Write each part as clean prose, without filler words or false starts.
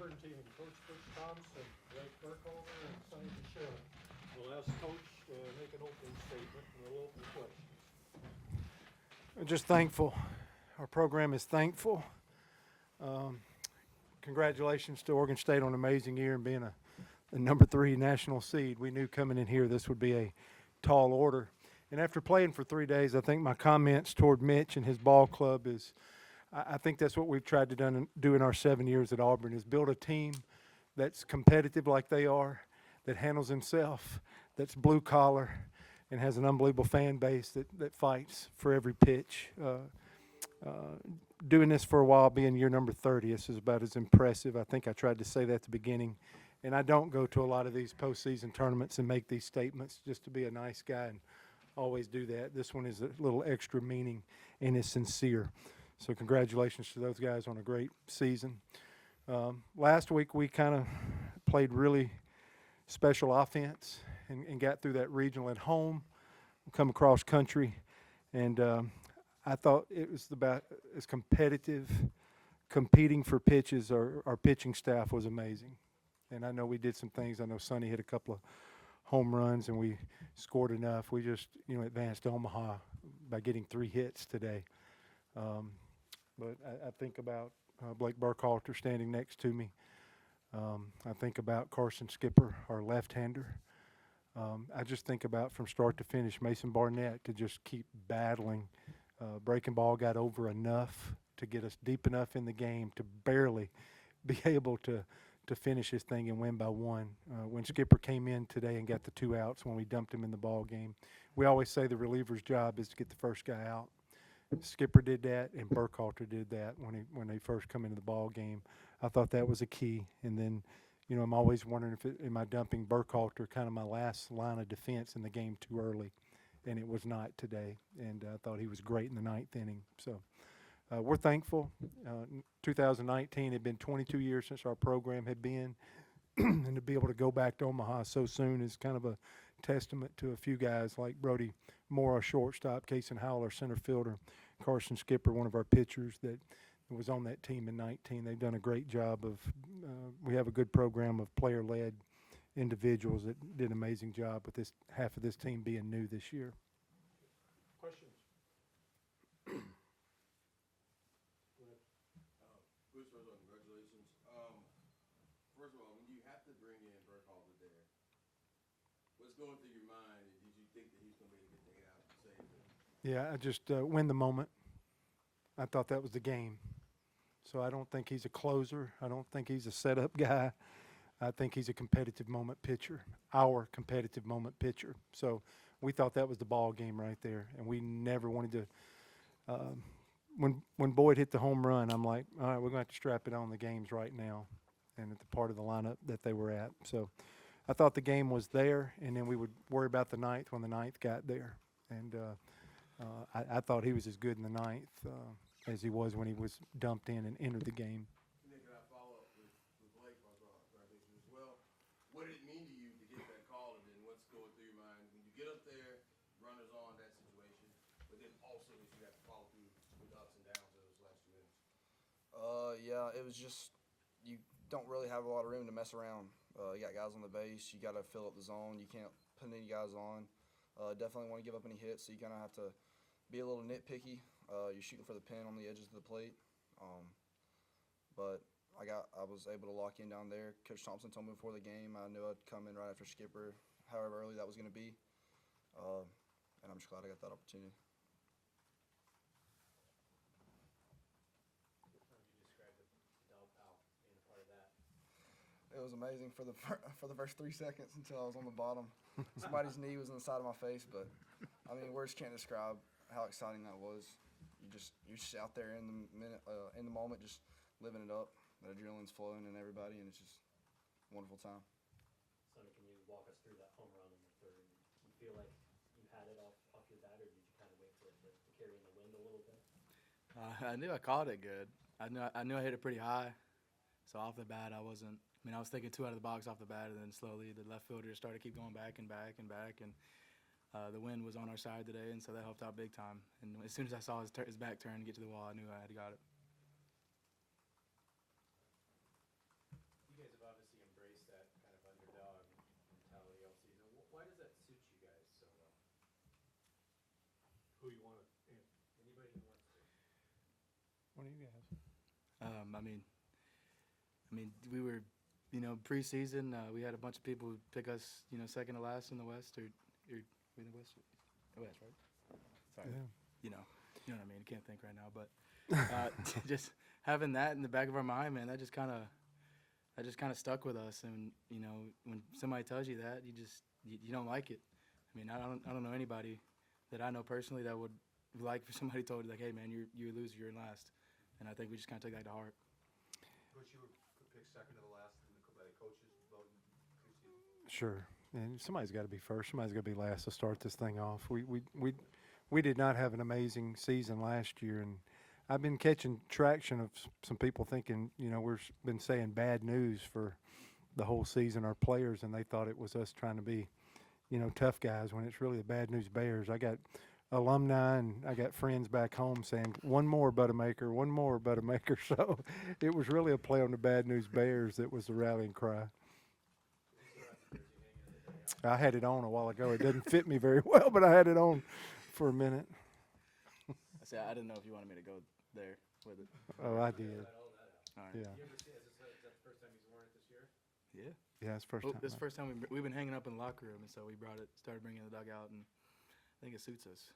Auburn team, Coach Butch Thompson, Blake Burkholder, and Sonny Michelle. We'll ask Coach to make an opening statement, and we'll open the questions. I'm just thankful. Our program is thankful. Congratulations to Oregon State on an amazing year and being the number 3 national seed. We knew coming in here this would be a tall order. And after playing for 3 days, I think my comments toward Mitch and his ball club is, I think that's what we've tried to do in our 7 years at Auburn, is build a team that's competitive like they are, that handles himself, that's blue collar, and has an unbelievable fan base that fights for every pitch. Doing this for a while, being year number 30, this is about as impressive. I think I tried to say that at the beginning. And I don't go to a lot of these postseason tournaments and make these statements just to be a nice guy and always do that. This one is a little extra meaning and is sincere. So congratulations to those guys on a great season. Last week we kind of played really special offense and got through that regional at home, come across country, and I thought it was about as competitive, competing for pitches. Our pitching staff was amazing. And I know we did some things. I know Sonny hit a couple of home runs, and we scored enough. We just, advanced Omaha by getting 3 hits today. But I think about Blake Burkholder standing next to me. I think about Carson Skipper, our left-hander. I just think about from start to finish, Mason Barnett to just keep battling. Breaking ball got over enough to get us deep enough in the game to barely be able to finish this thing and win by 1. When Skipper came in today and got the 2 outs when we dumped him in the ball game, we always say the reliever's job is to get the first guy out. Skipper did that, and Burkholder did that when they first come into the ball game. I thought that was a key. And then, I'm always wondering am I dumping Burkholder, kind of my last line of defense in the game, too early. And it was not today, and I thought he was great in the 9th inning. So we're thankful. 2019 had been 22 years since our program had been, and to be able to go back to Omaha so soon is kind of a testament to a few guys like Brody Moore, our shortstop, Cason Howell, our center fielder, Carson Skipper, one of our pitchers that was on that team in 19. They've done a great job of we have a good program of player-led individuals that did an amazing job with this half of this team being new this year. Questions? Bruce, first of all, congratulations. First of all, when you have to bring in Burkholder there, what's going through your mind? Did you think that he's going to be able to get the out and save it? Yeah, I just win the moment. I thought that was the game. So I don't think he's a closer. I don't think he's a setup guy. I think he's a competitive moment pitcher, our competitive moment pitcher. So we thought that was the ball game right there, and we never wanted to when Boyd hit the home run, I'm like, all right, we're going to have to strap it on the games right now and at the part of the lineup that they were at. So I thought the game was there, and then we would worry about the 9th when the 9th got there. And I thought he was as good in the 9th as he was when he was dumped in and entered the game. What did it mean to you to get that call, and then what's going through your mind when you get up there, runners on, that situation, but then also that you have to follow through with the ups and downs of those last 2 minutes? Yeah, it was just you don't really have a lot of room to mess around. You got guys on the base, you got to fill up the zone. You can't put any guys on. Definitely want to give up any hits, so you kind of have to be a little nitpicky. You're shooting for the pin on the edges of the plate, but I was able to lock in down there. Coach Thompson told me before the game I knew I'd come in right after Skipper, however early that was going to be, and I'm just glad I got that opportunity. How would you describe the dog pile being a part of that? It was amazing for the first 3 seconds until I was on the bottom. Somebody's knee was in the side of my face, but I mean words can't describe how exciting that was. You're just out there in the moment, just living it up. The adrenaline's flowing in everybody, and it's just a wonderful time. Sonny, can you walk us through that home run in the 3rd? Do you feel like you had it off your bat, or did you kind of wait for it to carry in the wind a little bit? I knew I caught it good. I knew I hit it pretty high. So off the bat, I was thinking 2 out of the box off the bat, and then slowly the left fielder started to keep going back and back and back, and the wind was on our side today, and so that helped out big time. And as soon as I saw his back turn and get to the wall, I knew I had got it. One of you guys. I mean, we were, preseason. We had a bunch of people who pick us, second to last in the West, or we in the West, West, right? Sorry. Yeah. You know what I mean. Can't think right now, but just having that in the back of our mind, man, that just kind of stuck with us. And when somebody tells you that, you don't like it. I mean, I don't know anybody that I know personally that would like for somebody told you, like, hey, man, you're a loser, you're in last. And I think we just kind of took that to heart. Coach, you were picked second to the last by the coaches voting preseason. Sure. And somebody's got to be first. Somebody's got to be last to start this thing off. We did not have an amazing season last year, and I've been catching traction of some people thinking, we've been saying bad news for the whole season, our players, and they thought it was us trying to be, tough guys when it's really the bad news bears. I got alumni and I got friends back home saying, one more Buttermaker, one more Buttermaker. So it was really a play on the bad news bears that was the rallying cry. I had it on a while ago. It doesn't fit me very well, but I had it on for a minute. I didn't know if you wanted me to go there with it. Oh, I did. All right. Yeah. You ever see, is that the first time he's worn it this year? Yeah. Yeah, it's first Well, time. this is the first time we've been hanging up in the locker room, and so we started bringing the dugout, and I think it suits us.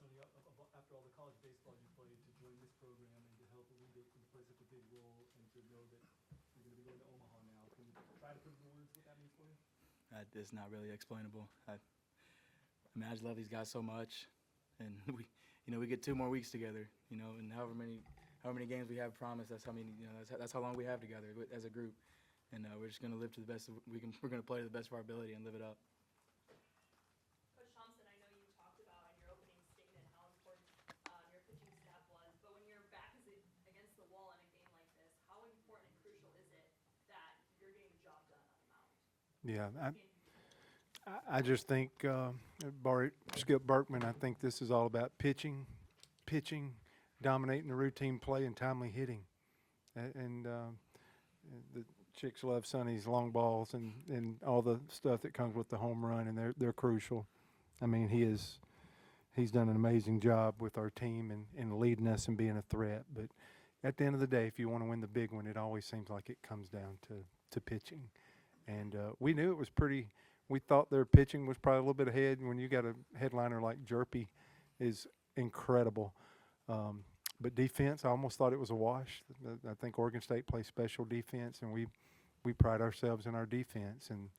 Sonny, after all the college baseball you played, to join this program and to help lead it and play such a big role, and to know that you're going to be going to Omaha now, can you try to put into words what that means for you? It's not really explainable. I just love these guys so much, and we get 2 more weeks together, and however many games we have promised, that's how many, that's how long we have together as a group, and we're just going to live to the best we can. We're going to play to the best of our ability and live it up. Coach Thompson, I know you talked about in your opening statement how important your pitching staff was, but when your back is against the wall in a game like this, how important and crucial is it that you're getting the job done on the mound? Yeah, I just think Skip Berkman, I think this is all about pitching, dominating the routine play, and timely hitting. And the chicks love Sonny's long balls and all the stuff that comes with the home run, and they're crucial. I mean, he's done an amazing job with our team and leading us and being a threat. But at the end of the day, if you want to win the big one, it always seems like it comes down to pitching. And we knew it was pretty. We thought their pitching was probably a little bit ahead. When you got a headliner like Jerpy, is incredible. But defense, I almost thought it was a wash. I think Oregon State plays special defense, and we pride ourselves in our defense. And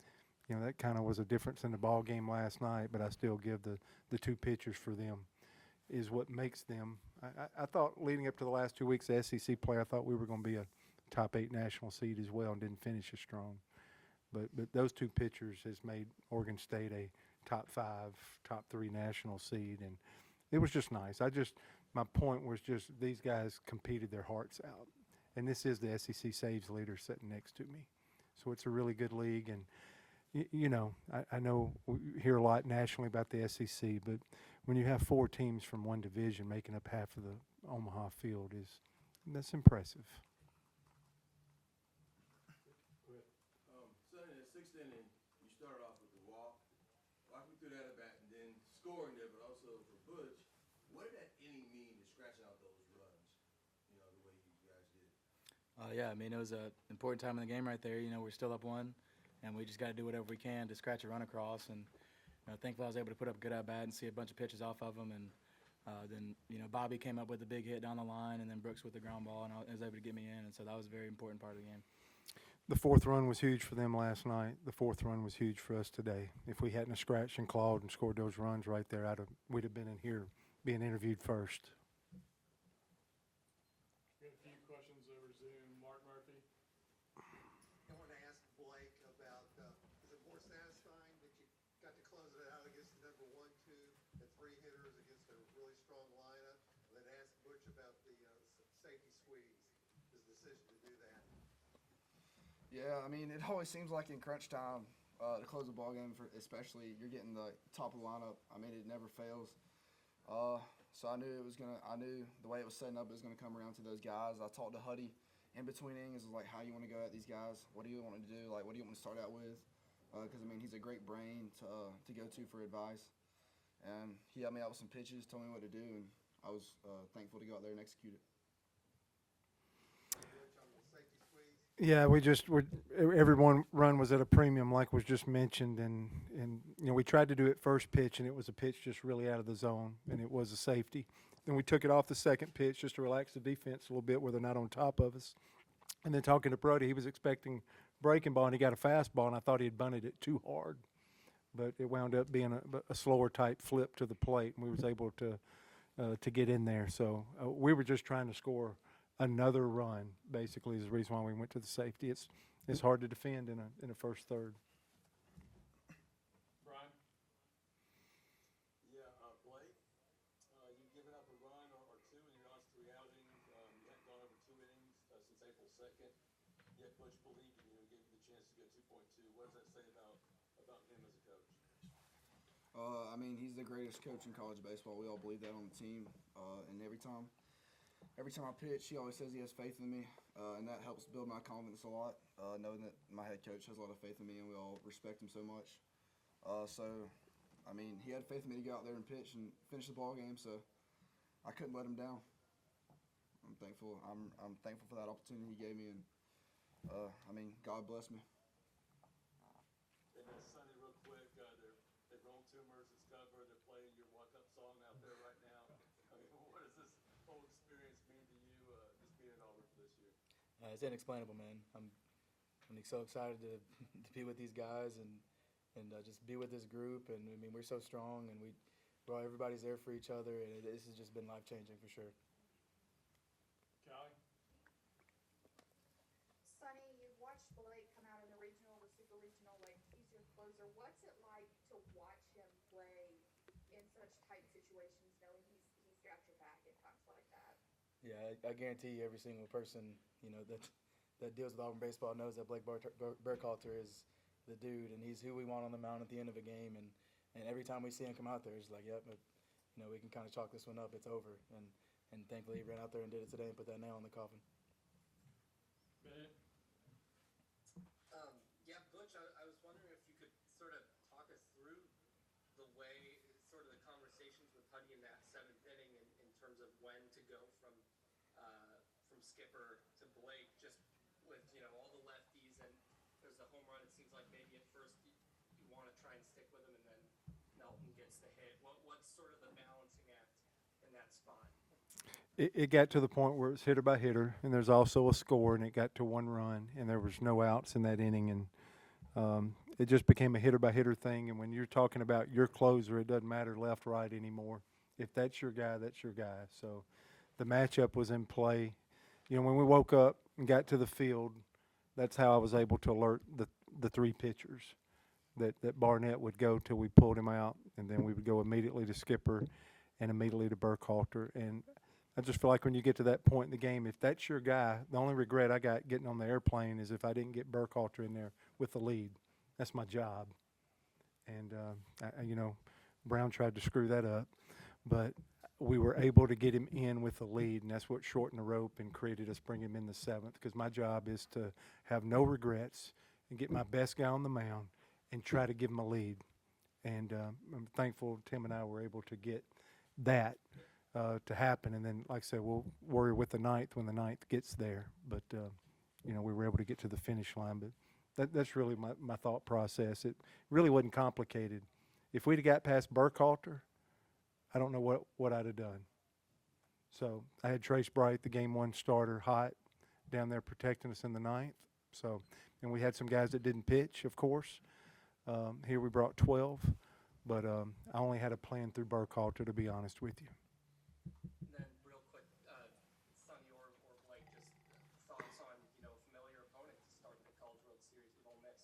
that kind of was a difference in the ball game last night. But I still give the 2 pitchers for them is what makes them. I thought leading up to the last 2 weeks of SEC play, I thought we were going to be a top 8 national seed as well, and didn't finish as strong. But those 2 pitchers has made Oregon State a top 5, top 3 national seed, and it was just nice. My point was just these guys competed their hearts out, and this is the SEC saves leader sitting next to me, so it's a really good league. And I know we hear a lot nationally about the SEC, but when you have 4 teams from one division making up half of the Omaha field, that's impressive. Sonny, in the 6th inning, you started off with the walk. Walk me through that at bat, and then scoring there, but also for Butch. What did that inning mean to scratching out those runs? The way you guys did. Yeah, I mean, it was an important time in the game right there. We're still up 1, and we just got to do whatever we can to scratch a run across. And thankfully I was able to put up a good at-bat and see a bunch of pitches off of him. And then, Bobby came up with a big hit down the line, and then Brooks with the ground ball, and I was able to get me in. And so that was a very important part of the game. The 4th run was huge for them last night. The 4th run was huge for us today. If we hadn't scratched and clawed and scored those runs right there, we'd have been in here being interviewed first. We have a few questions over Zoom. Mark Murphy. I want to ask Blake about, is it more satisfying that you got to close it out against the number 1, 2, and 3 hitters against a really strong lineup? And then ask Butch about the safety squeeze, his decision to do that. Yeah, I mean, it always seems like in crunch time to close a ball game, especially you're getting the top of the lineup. I mean, it never fails. So I knew the way it was setting up, it was gonna come around to those guys. I talked to Huddy in between innings, was like, how you want to go at these guys? What do you want to do? Like, what do you want to start out with? Because I mean, he's a great brain to go to for advice, and he helped me out with some pitches, told me what to do, and I was thankful to go out there and execute it. Butch, on the safety squeeze. Yeah, every one run was at a premium, like was just mentioned, and we tried to do it first pitch, and it was a pitch just really out of the zone, and it was a safety. Then we took it off the second pitch just to relax the defense a little bit, where they're not on top of us. And then talking to Brody, he was expecting breaking ball, and he got a fastball, and I thought he had bunted it too hard, but it wound up being a slower type flip to the plate, and we was able to get in there. So we were just trying to score another run, basically, is the reason why we went to the safety. It's hard to defend in a first third. Brian? Yeah, Blake, you've given up a run or two in your last 3 outings. You hadn't gone over 2 innings since April 2nd. Yet Butch believed in you and gave you the chance to go 2.2. What does that say about him as a coach? I mean, he's the greatest coach in college baseball. We all believe that on the team. And every time I pitch, he always says he has faith in me, and that helps build my confidence a lot, knowing that my head coach has a lot of faith in me, and we all respect him so much. I mean, he had faith in me to go out there and pitch and finish the ball game, so I couldn't let him down. I'm thankful. I'm thankful for that opportunity he gave me, and I mean, God bless me. And then Sonny, real quick, they've rolled tumors, it's covered, they're playing your walk-up song out there right now. I mean, what does this whole experience mean to you, just being in Auburn for this year? It's inexplainable, man. I'm so excited to be with these guys and just be with this group. And I mean, we're so strong, and everybody's there for each other, and this has just been life-changing for sure. Callie? Sonny, you've watched Blake come out in the regional, the super regional, like he's your closer. What's it like to watch him play in such tight situations, knowing he's got your back at times like that? Yeah, I guarantee you, every single person that deals with Auburn baseball knows that Blake Burkhalter is the dude, and he's who we want on the mound at the end of a game. And every time we see him come out there, it's like, yep, we can kind of chalk this one up. It's over. And thankfully, he ran out there and did it today and put that nail in the coffin. Bennett? Yeah, Butch, I was wondering if you could sort of talk us through the way, sort of the conversations with Huddy in that 7th inning in terms of when to go from skipper to Blake, just with, all the lefties, and there's the home run. It seems like maybe at first you want to try and stick with him, and then Melton gets the hit. What's sort of the balancing act in that spot? It got to the point where it's hitter by hitter, and there's also a score, and it got to 1 run, and there was no outs in that inning, and it just became a hitter by hitter thing. And when you're talking about your closer, it doesn't matter left, right anymore. If that's your guy, that's your guy. So the matchup was in play. When we woke up and got to the field, that's how I was able to alert the 3 pitchers that Barnett would go till we pulled him out, and then we would go immediately to Skipper and immediately to Burkhalter. And I just feel like when you get to that point in the game, if that's your guy, the only regret I got getting on the airplane is if I didn't get Burkhalter in there with the lead. That's my job. And, Brown tried to screw that up. But we were able to get him in with the lead, and that's what shortened the rope and created us bring him in the 7th, because my job is to have no regrets and get my best guy on the mound and try to give him a lead. And I'm thankful Tim and I were able to get that to happen. And then, like I said, we'll worry with the 9th when the 9th gets there. But, we were able to get to the finish line. But that's really my thought process. It really wasn't complicated. If we'd have got past Burkhalter, I don't know what I'd have done. So I had Trace Bright, the game 1 starter, hot down there protecting us in the 9th. So, and we had some guys that didn't pitch, of course. Here we brought 12. But I only had a plan through Burkhalter, to be honest with you. And then real quick, Sonny or Blake, just thoughts on, familiar opponent to start the College World Series with Ole Miss.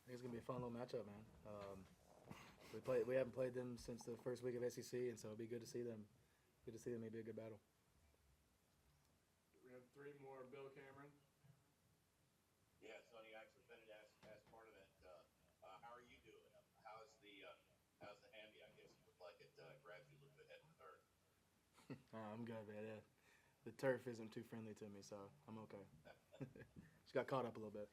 I think it's going to be a fun little matchup, man. We haven't played them since the first week of SEC, and so it'll be good to see them. Good to see them. Maybe a good battle. We have 3 more. Bill Cameron? Yeah, Sonny, actually, Bennett asked part of that. How are you doing? How's the hammy? I guess it looked like it grabbed you a little bit heading to third. I'm good, man. Yeah. The turf isn't too friendly to me, so I'm okay. Just got caught up a little bit.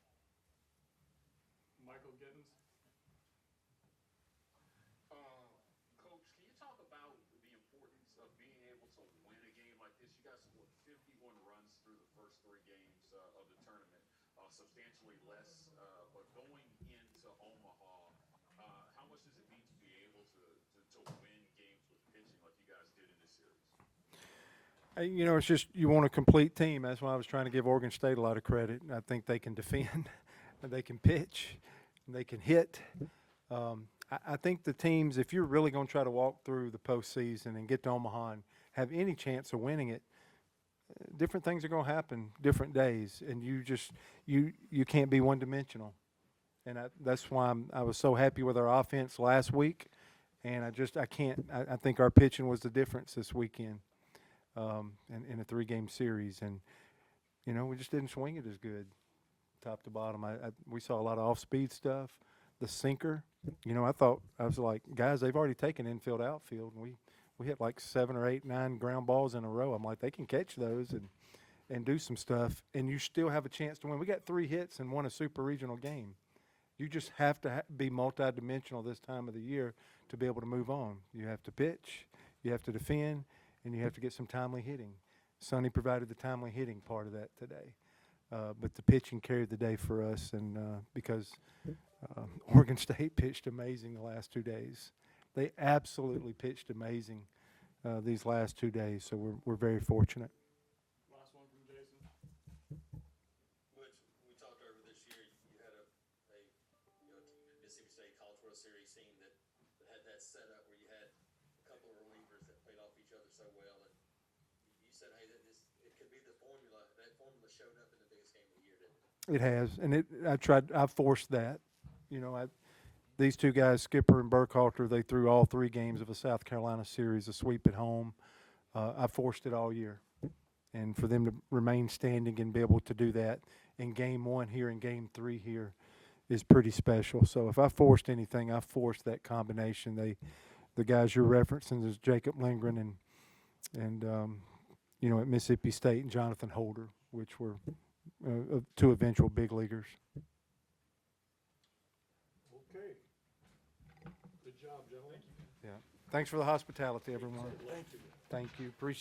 Michael Gittens? Coach, can you talk about the importance substantially less, but going into Omaha, how much does it mean to be able to win games with pitching like you guys did in this series? You know, it's just you want a complete team. That's why I was trying to give Oregon State a lot of credit. I think they can defend, and they can pitch, and they can hit. I think the teams, if you're really going to try to walk through the postseason and get to Omaha and have any chance of winning it, different things are going to happen different days, and you can't be one-dimensional. And that's why I was so happy with our offense last week, and I think our pitching was the difference this weekend. In a 3-game series, and you know we just didn't swing it as good, top to bottom. We saw a lot of off-speed stuff, the sinker. You know, I was like, guys, they've already taken infield, outfield, and we hit like 7 or 8, 9 ground balls in a row. I'm like, they can catch those and do some stuff, and you still have a chance to win. We got 3 hits and won a super regional game. You just have to be multidimensional this time of the year to be able to move on. You have to pitch, you have to defend, and you have to get some timely hitting. Sonny provided the timely hitting part of that today. But the pitching carried the day for us, and because Oregon State pitched amazing the last 2 days. They absolutely pitched amazing these last 2 days, so we're very fortunate. Last one from Jason. Butch, we talked over this year. You had a Mississippi State College World Series team that had that setup where you had a couple of relievers that played off each other so well, and you said, hey, it could be the formula. That formula showed up in the biggest game of the year, didn't it? It has, and I forced that. You know, these 2 guys, Skipper and Burkhalter, they threw all 3 games of a South Carolina series, a sweep at home. I forced it all year. And for them to remain standing and be able to do that in game 1 here and game 3 here is pretty special. So if I forced anything, I forced that combination. The guys you're referencing is Jacob Lindgren and you know, at Mississippi State, and Jonathan Holder, which were 2 eventual big leaguers. Okay. Good job, gentlemen. Yeah. Thanks for the hospitality, everyone. Thank you. Thank you. Appreciate